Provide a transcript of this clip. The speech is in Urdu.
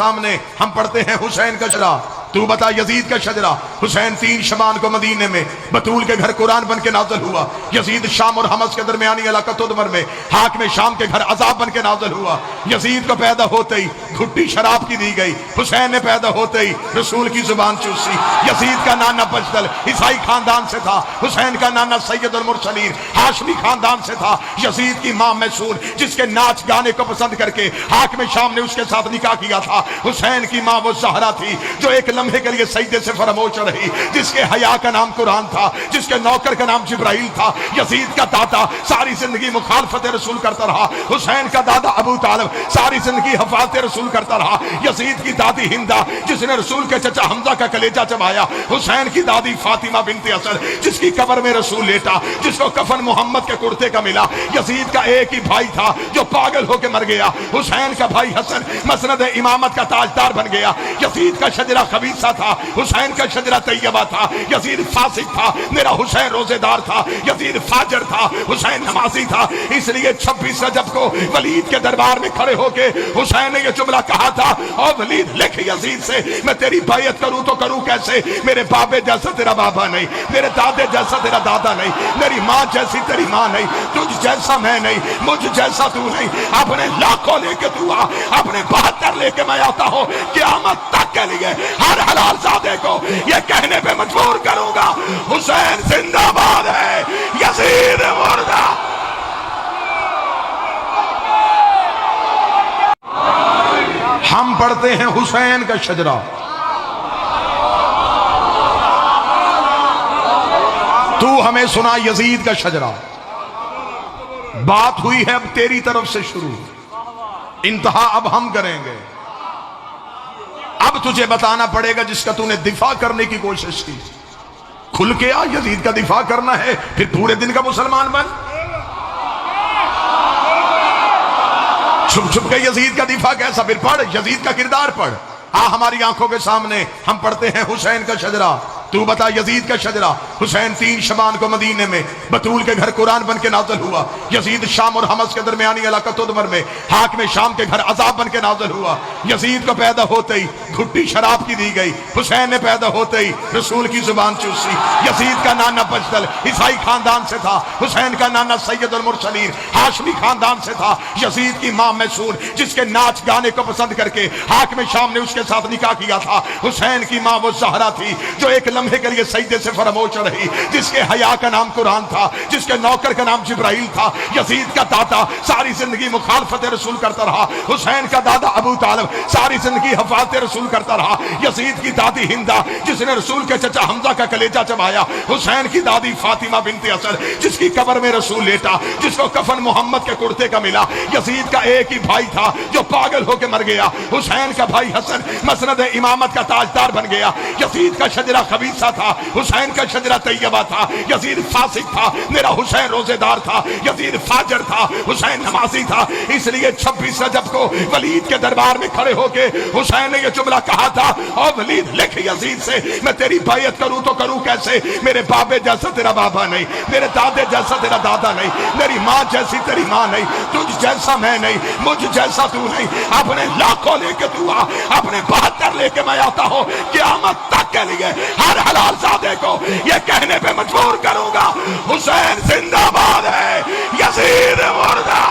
سامنے ہم پڑھتے ہیں حسین کا شجرہ، تو بتا یزید کا شجرہ۔ حسین 3 شبان کو مدینے میں بطول کے گھر قرآن بن کے نازل ہوا۔ یزید شام اور حمص کے درمیانی علاقہ تدمر میں حاکم شام کے گھر عذاب بن کے نازل ہوا۔ یزید کو پیدا ہوتے ہی گھٹی شراب کی دی گئی، حسین نے پیدا ہوتے ہی رسول کی زبان چوسی۔ یزید کا نانا بجدل عیسائی خاندان سے تھا، حسین کا نانا سید المرسلین ہاشمی خاندان سے تھا۔ یزید کی ماں میسون جس کے ناچ گانے کو پسند کر کے حاکم شام نے اس کے ساتھ نکاح کیا تھا۔ حسین کی ماں وہ زہرا تھی جو ایک لمحے کے لیے سجدے سے فراموش رہی، جس کے حیا کا نام قرآن تھا، جس کے نوکر کا نام جبرائیل تھا۔ یزید کا دادا ساری زندگی مخالفت رسول کرتا رہا، حسین کا دادا ابو طالب ساری زندگی حفاظت رسول کرتا رہا۔ یزید کی دادی ہندہ جس نے رسول کے چچا حمزہ کا کلیجہ چبایا، حسین کی دادی فاطمہ بنت اسد جس کی قبر میں رسول لیٹا، جس کو کفن محمد کے کرتے کا ملا۔ یزید کا ایک ہی بھائی تھا جو پاگل ہو کے مر گیا، حسین کا بھائی حسن مسند امامت کا تاجدار بن گیا۔ یزید کا شجرہ خبیثہ تھا، حسین کا شجرہ طیبہ تھا۔ یزید فاسق تھا، میرا حسین روزے دار تھا۔ یزید فاجر تھا، حسین نمازی تھا۔ اس لیے 26 رجب کو ولید کے دربار میں کھڑے ہو کے حسین نے یہ جملہ کہا تھا، اور ولید لکھ یزید سے میں تیری بیعت کروں تو کروں کیسے؟ میرے بابے جیسا تیرا بابا نہیں، میرے دادے جیسا تیرا دادا نہیں، میری ماں جیسی تیری ماں نہیں، تجھ جیسا میں نہیں، مجھ جیسا تو نہیں۔ اپنے لاکھوں لے کے تو آ، اپنے 72 لے کے میں آتا ہوں، قیامت تک کے لیے ہر حلال زادے کو یہ کہنے پہ مجبور کروں گا، حسین زندہ باد ہے، یزید مردہ۔ ہم پڑھتے ہیں حسین کا شجرہ، تو ہمیں سنا یزید کا شجرہ۔ بات ہوئی ہے اب تیری طرف سے شروع، انتہا اب ہم کریں گے۔ اب تجھے بتانا پڑے گا جس کا تو نے دفاع کرنے کی کوشش کی، کھل کے آ، یزید کا دفاع کرنا ہے پھر پورے دن کا مسلمان بن۔ چھپ چھپ کے یزید کا دفاع کیسا؟ پھر پڑھ یزید کا کردار پڑھ۔ ہماری آنکھوں کے سامنے ہم پڑھتے ہیں حسین کا شجرہ، تو بتا یزید کا شجرہ۔ حسین 3 شبان کو مدینے میں بطول کے گھر قرآن بن کے نازل ہوا۔ یزید شام اور حمص کے درمیانی علاقہ تدمر میں حاکم شام کے گھر عذاب بن کے نازل ہوا۔ یزید کو پیدا ہوتے ہی گھٹی شراب کی دی گئی، حسین نے پیدا ہوتے ہی رسول کی زبان چوسی۔ یزید کا نانا بجدل عیسائی خاندان سے تھا، حسین کا نانا سید المرسلین ہاشمی خاندان سے تھا۔ یزید کی ماں میسون جس کے ناچ گانے کو پسند کر کے حاکم شام نے اس کے ساتھ نکاح کیا تھا۔ حسین کی ماں وہ زہرا تھی جو ایک لمحے کے لیے سجدے سے فراموش رہی، جس کے حیا کا نام قرآن تھا، جس کے نوکر کا نام جبرائیل تھا۔ یزید کا دادا ساری زندگی مخالفت رسول کرتا رہا، حسین کا دادا ابو طالب ساری زندگی حفاظت رسول کرتا رہا۔ یزید کی دادی ہندہ جس نے رسول کے چچا حمزہ کا کلیجہ چبایا، حسین کی دادی فاطمہ بنت اسد جس کی قبر میں رسول لیٹا، جس کو کفن محمد کے کرتے کا ملا۔ یزید کا ایک ہی بھائی تھا جو پاگل ہو کے مر گیا، حسین کا بھائی حسن مسند امامت کا تاجدار بن گیا۔ یزید کا شجرہ خبیثہ تھا، حسین کا شجرہ طیبہ تھا۔ یزید فاسق تھا، میرا حسین روزے دار تھا۔ یزید فاجر تھا، حسین نمازی تھا۔ اس لیے 26 رجب کو ولید کے دربار میں کھڑے ہو کے حسین نے یہ جملہ کہا تھا، اور ولید لکھ یزید سے میں تیری بیعت کروں تو کروں کیسے؟ میرے بابے جیسا تیرا بابا نہیں، میرے دادے جیسا تیرا دادا نہیں، میری ماں جیسی تیری ماں نہیں، تجھ جیسا میں نہیں، مجھ جیسا تو نہیں۔ اپنے لاکھوں لے کے تو آ، اپنے 72 لے کے میں آتا ہوں، قیامت تک کے لیے ہر حلال زادے کو یہ کہنے پہ مجبور کروں گا، حسین زندہ باد ہے، یزید مردہ۔